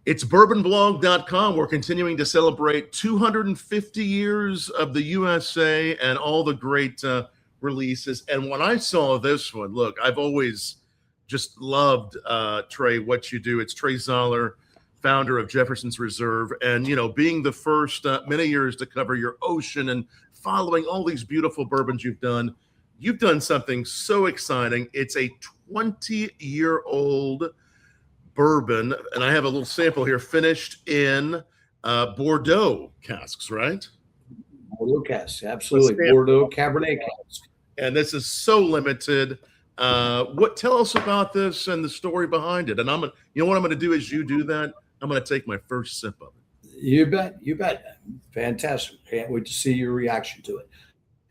It's bourbonblog.com. We're continuing to celebrate 250 years of the USA and all the great releases. And when I saw this one, look, I've always just loved, Trey, what you do. It's Trey Zoeller, founder of Jefferson's Reserve. And, you know, being the first many years to cover your ocean and following all these beautiful bourbons you've done something so exciting. It's a 20-year-old bourbon, and I have a little sample here, finished in Bordeaux casks, right? Bordeaux casks, absolutely. Bordeaux Cabernet casks. And this is so limited. Tell us about this and the story behind it. And you know what I'm gonna do as you do that? I'm gonna take my first sip of it. You bet. Fantastic. Can't wait to see your reaction to it.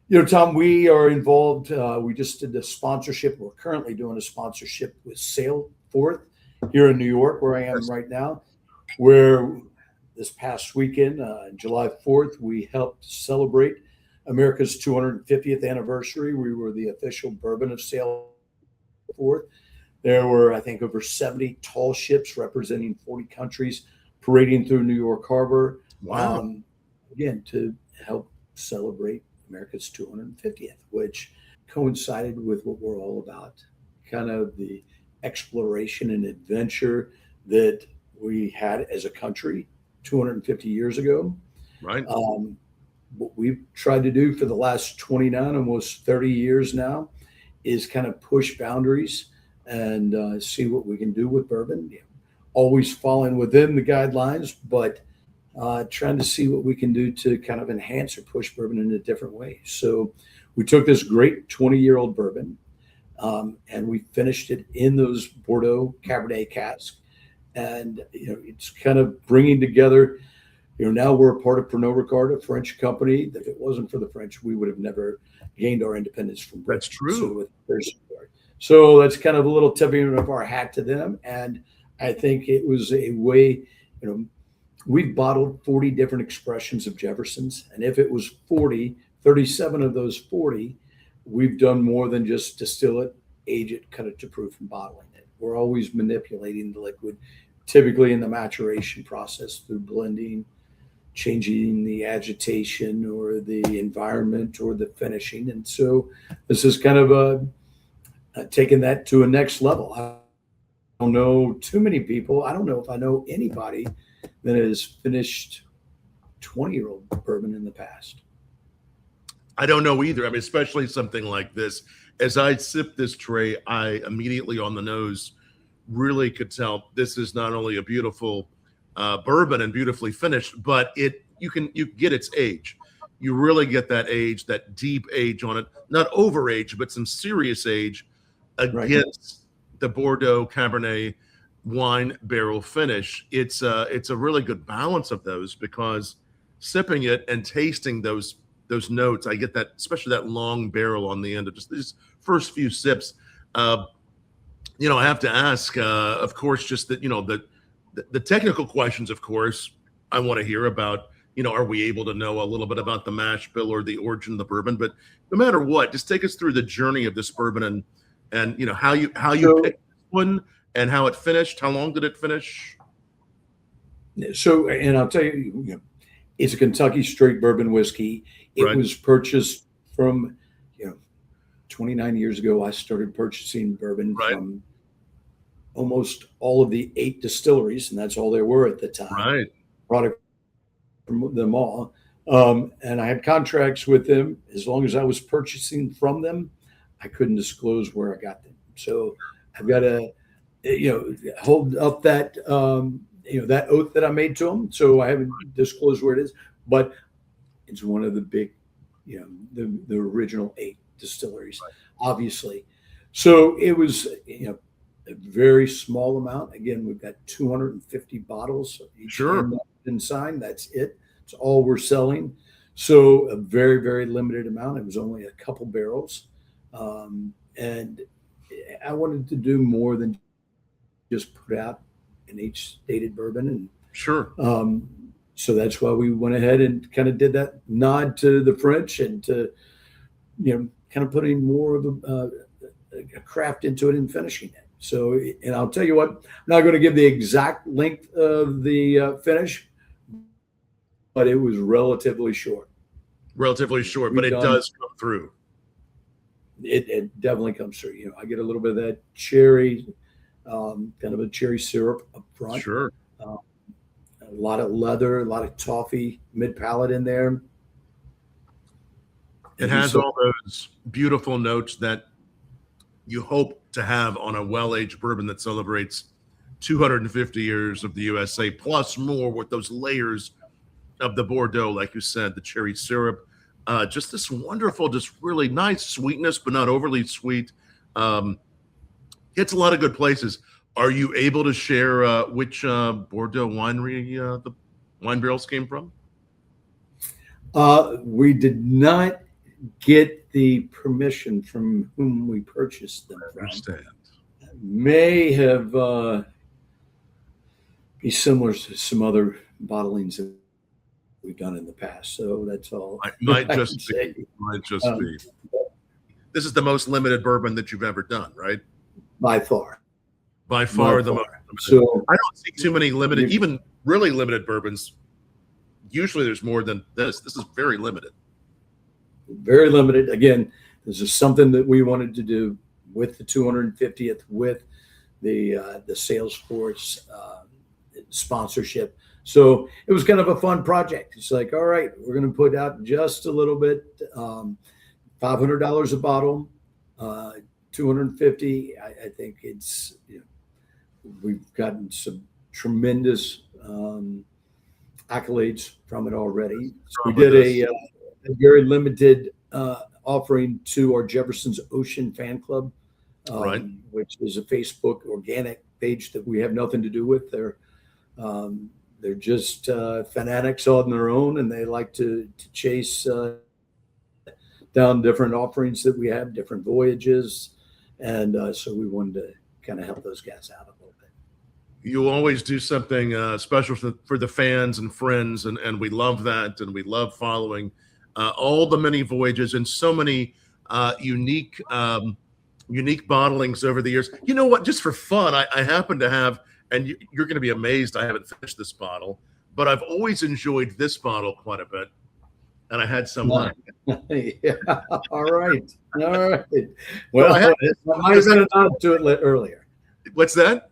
You know, Tom, we are involved. We just did the sponsorship. We're currently doing a sponsorship with Sailforth here in New York, where I am right now, where this past weekend, July 4th, we helped celebrate America's 250th anniversary. We were the official bourbon of Sailforth. There were, I think, over 70 tall ships representing 40 countries parading through New York Harbor. Wow. Again, to help celebrate America's 250th, which coincided with what we're all about, kind of the exploration and adventure that we had as a country 250 years ago. Right. What we've tried to do for the last 29, almost 30 years now, is kind of push boundaries and see what we can do with bourbon. Always falling within the guidelines, but trying to see what we can do to kind of enhance or push bourbon in a different way. So we took this great 20-year-old bourbon, and we finished it in those Bordeaux Cabernet casks. And, you know, it's kind of bringing together, you know, now we're a part of Pernod Ricard, a French company. If it wasn't for the French, we would have never gained our independence from Britain. That's true. So that's kind of a little tipping of our hat to them. And I think it was a way, you know, we've bottled 40 different expressions of Jeffersons. And if it was 40, 37 of those 40, we've done more than just distill it, age it, cut it to proof, and bottling it. We're always manipulating the liquid, typically in the maturation process through blending, changing the agitation or the environment or the finishing. And so this is kind of taking that to a next level. I don't know too many people. I don't know if I know anybody that has finished 20-year-old bourbon in the past. I don't know either. I mean, especially something like this. As I sip this, Trey, I immediately on the nose really could tell this is not only a beautiful bourbon and beautifully finished, but you get its age. You really get that age, that deep age on it, not over age, but some serious age against the Bordeaux Cabernet wine barrel finish. It's a really good balance of those, because sipping it and tasting those notes, I get that, especially that long barrel on the end of just these first few sips. You know, I have to ask, of course, just that, you know, the technical questions, of course, I want to hear about. You know, are we able to know a little bit about the mash bill or the origin of the bourbon? But no matter what, just take us through the journey of this bourbon and you know how you picked one and how it finished. How long did it finish? So, and I'll tell you, it's a Kentucky straight bourbon whiskey. It was purchased from, 29 years ago. I started purchasing bourbon from almost all of the 8 distilleries, and that's all there were at the time. Right. Product from them all. And I had contracts with them. As long as I was purchasing from them, I couldn't disclose where I got them. So I've got to, hold up that, that oath that I made to them. So I haven't disclosed where it is, but it's one of the big, the original 8 distilleries, obviously. So it was, a very small amount. Again, we've got 250 bottles. Each been signed. That's it. It's all we're selling. So a very, very limited amount. It was only a couple barrels. And I wanted to do more than just put out an age-stated bourbon. And so that's why we went ahead and kind of did that nod to the French and to, kind of putting more of a craft into it and finishing it. So, and I'll tell you what, I'm not going to give the exact length of the finish, but it was relatively short. Relatively short, but it does come through. It definitely comes through. You know, I get a little bit of that cherry, kind of a cherry syrup up front. Sure. A lot of leather, a lot of toffee mid palate in there. It has all those beautiful notes that you hope to have on a well-aged bourbon that celebrates 250 years of the USA, plus more with those layers of the Bordeaux, like you said, the cherry syrup. Just this wonderful, just really nice sweetness, but not overly sweet. Hits a lot of good places. Are you able to share which Bordeaux winery the wine barrels came from? We did not get the permission from whom we purchased them from. Understand. May have be similar to some other bottlings that we've done in the past. So that's all. Might just be. Might just be. This is the most limited bourbon that you've ever done, right? By far. By far the most limited. So I don't see too many limited, even really limited bourbons. Usually there's more than this. This is very limited. Very limited. Again, this is something that we wanted to do with the 250th, with the Salesforce sponsorship. So it was kind of a fun project. It's like, all right, we're going to put out just a little bit, $500 a bottle, 250. I think it's, you know, we've gotten some tremendous accolades from it already. So we did a very limited offering to our Jeffersons Ocean fan club, right, which is a Facebook organic page that we have nothing to do with. They're just fanatics on their own, and they like to chase down different offerings that we have, different voyages, and so we wanted to kind of help those guys out a little bit. You always do something special for the fans and friends, and we love that, and we love following all the many voyages and so many unique bottlings over the years. You know what? Just for fun, I happen to have, and you're going to be amazed I haven't finished this bottle, but I've always enjoyed this bottle quite a bit, and I had some left. Yeah. All right. Well, I might have been a nod to it earlier. What's that?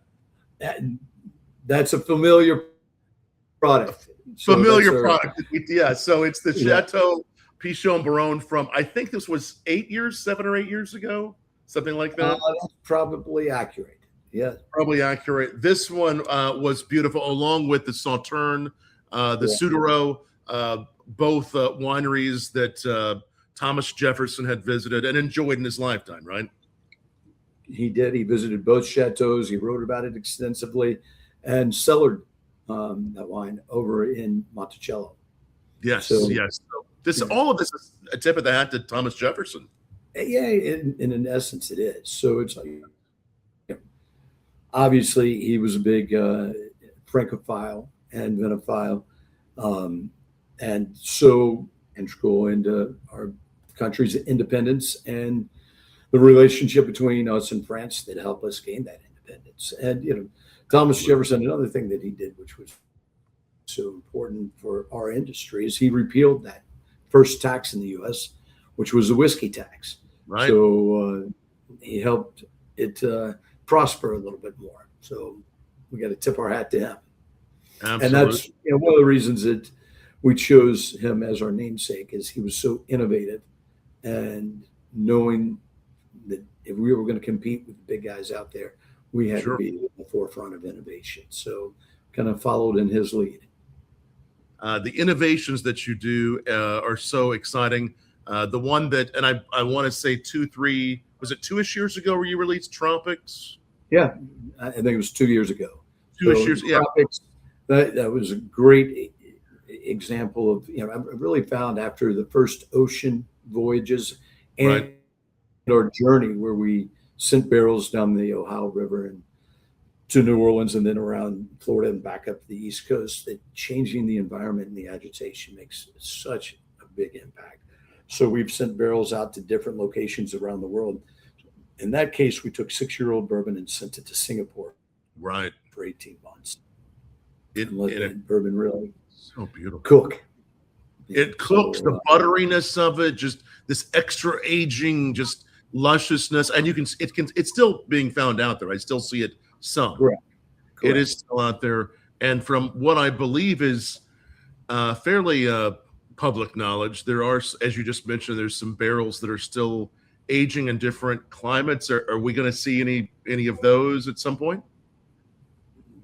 That's a familiar product. Familiar product. Yeah. So it's the Chateau Pichon Baron from, I think this was 7 or 8 years ago, something like that. That's probably accurate. Yeah. Probably accurate. This one was beautiful, along with the Sauterne, the Soudereau, both wineries that Thomas Jefferson had visited and enjoyed in his lifetime, right? He did. He visited both chateaus. He wrote about it extensively and cellared that wine over in Monticello. Yes, yes. So all of this is a tip of the hat to Thomas Jefferson. Yeah, in essence, it is. So it's like, obviously, he was a big Francophile and vinophile, and so integral into our country's independence and the relationship between us and France that helped us gain that independence. And Thomas Jefferson, another thing that he did, which was so important for our industry, is he repealed that first tax in the U.S., which was the whiskey tax. Right. So he helped it prosper a little bit more. So we got to tip our hat to him. Absolutely. And that's one of the reasons that we chose him as our namesake, is he was so innovative, and knowing that if we were going to compete with the big guys out there, we had to be at the forefront of innovation. So kind of followed in his lead. The innovations that you do are so exciting. The one that, and I want to say was it 2-ish years ago where you released Tropics? Yeah, I think it was 2 years ago. 2-ish years, yeah. Tropics, that was a great example of, I really found after the first ocean voyages and our journey where we sent barrels down the Ohio River and to New Orleans and then around Florida and back up to the East Coast, that changing the environment and the agitation makes such a big impact. So we've sent barrels out to different locations around the world. in that case, we took 6-year-old bourbon and sent it to Singapore Right. for 18 months It, and let and that bourbon really so beautiful. cook. It cooks, the butteriness of it, just this extra aging, just lusciousness, and it's still being found out there. I still see it some. Correct. It is still out there, and from what I believe is fairly public knowledge, there are, as you just mentioned, there's some barrels that are still aging in different climates. Are we going to see any of those at some point?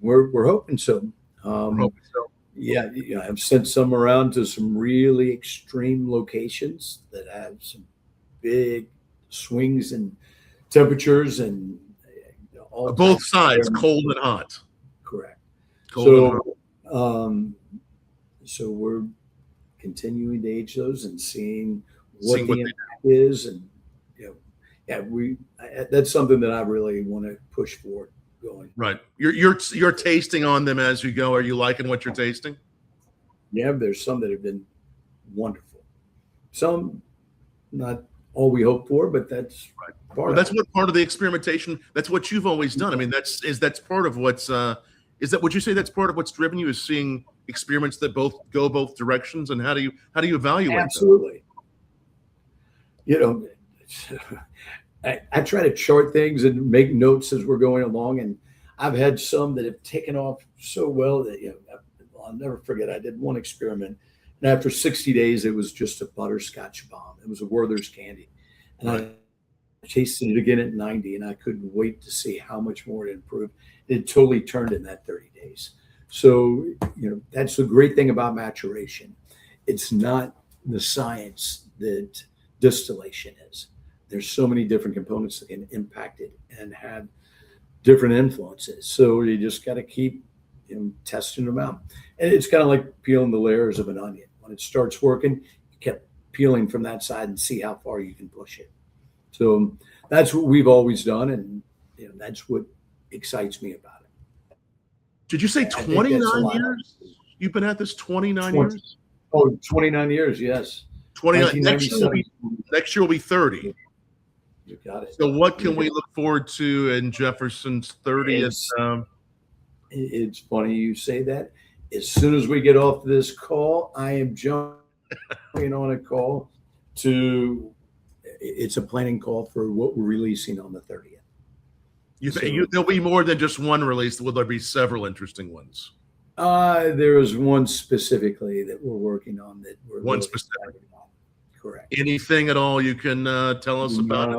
We're hoping so. We're hoping so. Yeah, I've sent some around to some really extreme locations that have some big swings in temperatures and all Both sides, cold and hot. Correct. Cold and hot. So we're continuing to age those and seeing what the impact is, and that's something that I really want to push forward. Going right. You're tasting on them as you go. Are you liking what you're tasting? Yeah, there's some that have been wonderful. Some not all we hoped for, but that's right. Well, that's what part of the experimentation. That's what you've always done. I mean, that's part of what's would you say that's part of what's driven you, is seeing experiments that go both directions? And how do you evaluate them? Absolutely. I try to chart things and make notes as we're going along, and I've had some that have taken off so well that I'll never forget. I did one experiment, and after 60 days, it was just a butterscotch bomb. It was a Werther's candy, and I tasted it again at 90, and I couldn't wait to see how much more it improved. It totally turned in that 30 days. So that's the great thing about maturation. It's not the science that distillation is. There's so many different components that can impact it and have different influences. So you just got to keep testing them out. And it's kind of like peeling the layers of an onion. When it starts working, you kept peeling from that side and see how far you can push it. So that's what we've always done, and that's what excites me about it. Did you say 29 years? You've been at this 29 years? Oh, 29 years, yes. 29. Next year will be 30. You got it. So what can we look forward to in Jefferson's 30th? It's funny you say that. As soon as we get off this call, I am jumping on a call it's a planning call for what we're releasing on the 30th. There'll be more than just one release. Will there be several interesting ones? There is one specifically that we're working on that we're one specific. Correct. Anything at all you can tell us about it?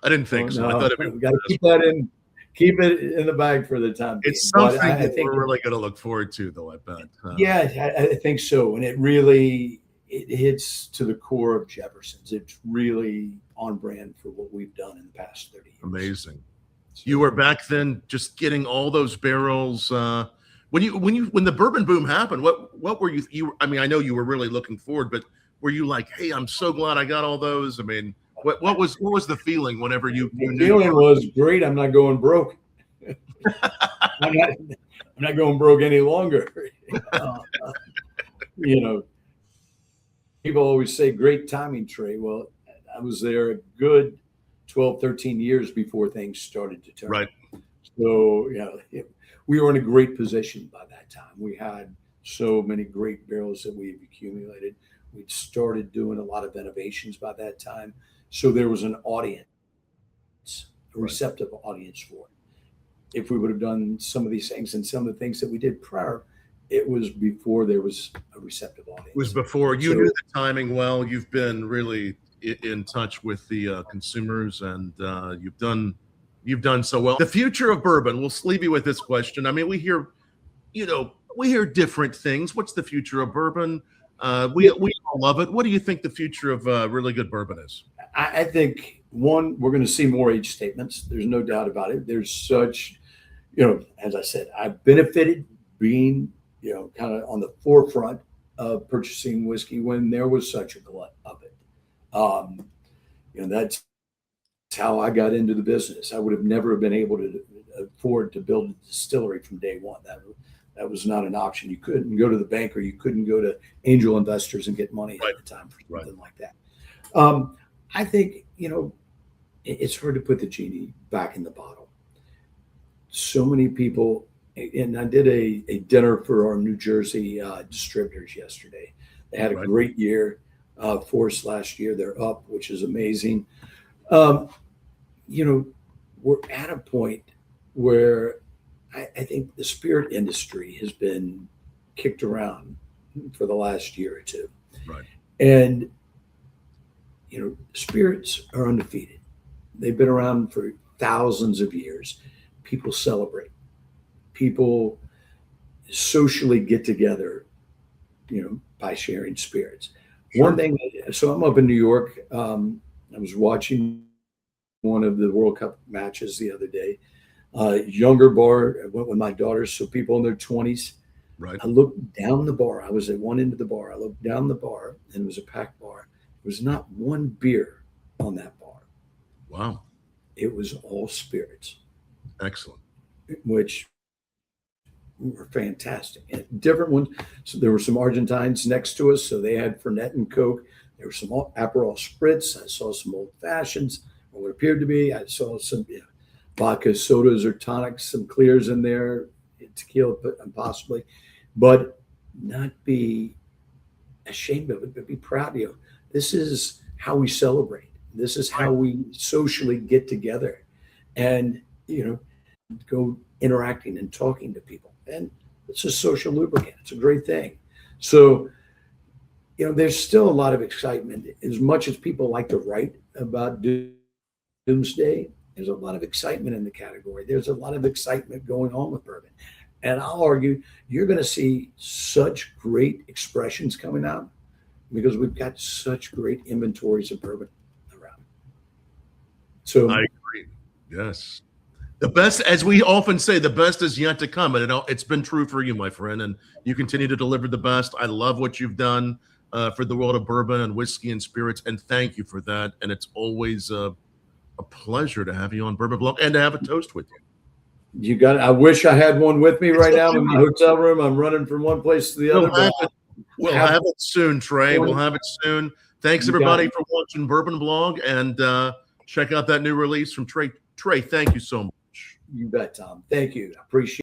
I didn't think so. No. I thought we got to keep it in the bag for the time being. It's something I think we're really going to look forward to, though, I bet. Yeah, I think so. And it hits to the core of Jefferson's. It's really on brand for what we've done in the past 30 years. Amazing. So, you were back then just getting all those barrels. When the bourbon boom happened, what were you? I mean, I know you were really looking forward, but were you like, hey, I'm so glad I got all those? I mean, what was the feeling whenever you knew? The feeling was great. I'm not going broke. I'm not going broke any longer. People always say great timing, Trey. Well, I was there a good 12, 13 years before things started to turn. Right. So, we were in a great position by that time. We had so many great barrels that we've accumulated. We'd started doing a lot of innovations by that time. So there was an audience, a receptive audience for it. If we would have done some of these things and some of the things that we did prior, it was before there was a receptive audience. It was before you knew the timing well. You've been really in touch with the consumers, and you've done so well. The future of bourbon. We'll leave you with this question. I mean, we hear different things. What's the future of bourbon? We all love it. What do you think the future of really good bourbon is? I think, one, we're going to see more age statements. There's no doubt about it. There's such, as I said, I benefited being, kind of on the forefront of purchasing whiskey when there was such a glut of it. That's how I got into the business. I would have never been able to afford to build a distillery from day one. That was not an option. You couldn't go to the bank, or you couldn't go to angel investors and get money at the time for something like that. I think, it's hard to put the genie back in the bottle. So many people, and I did a dinner for our New Jersey distributors yesterday. They had a Right. great year for us last year. They're up, which is amazing. Um, you know, we're at a point where I think the spirit industry has been kicked around for the last year or two. Right. And, spirits are undefeated. They've been around for thousands of years. People celebrate. People socially get together, by sharing spirits. Sure. One thing, so I'm up in New York. I was watching one of the World Cup matches the other day. Younger bar. I went with my daughters, so people in their 20s. Right. I looked down the bar. I was at one end of the bar. I looked down the bar, and it was a packed bar. There was not one beer on that bar. Wow. It was all spirits, Excellent. which were fantastic. And different ones. So there were some Argentines next to us, so they had Fernet and Coke. There were some Aperol Spritz. I saw some old fashions, or what appeared to be. I saw some vodka sodas or tonics, some clears in there, tequila possibly, but not be ashamed of it, but be proud. This is how we celebrate. This is how we socially get together, and go interacting and talking to people. And it's a social lubricant. It's a great thing. So, there's still a lot of excitement. As much as people like to write about doomsday, there's a lot of excitement in the category. There's a lot of excitement going on with bourbon. And I'll argue you're going to see such great expressions coming out because we've got such great inventories of bourbon around. So I agree. Yes. The best, as we often say, the best is yet to come. And it's been true for you, my friend. And you continue to deliver the best. I love what you've done for the world of bourbon and whiskey and spirits. And thank you for that. And it's always a pleasure to have you on Bourbon Blog and to have a toast with you. You got it. I wish I had one with me right now in my hotel room. I'm running from one place to the other. We'll have it soon, Trey. We'll have it soon. Thanks, everybody, for watching Bourbon Blog. And check out that new release from Trey. Trey, thank you so much. You bet, Tom. Thank you. I appreciate it.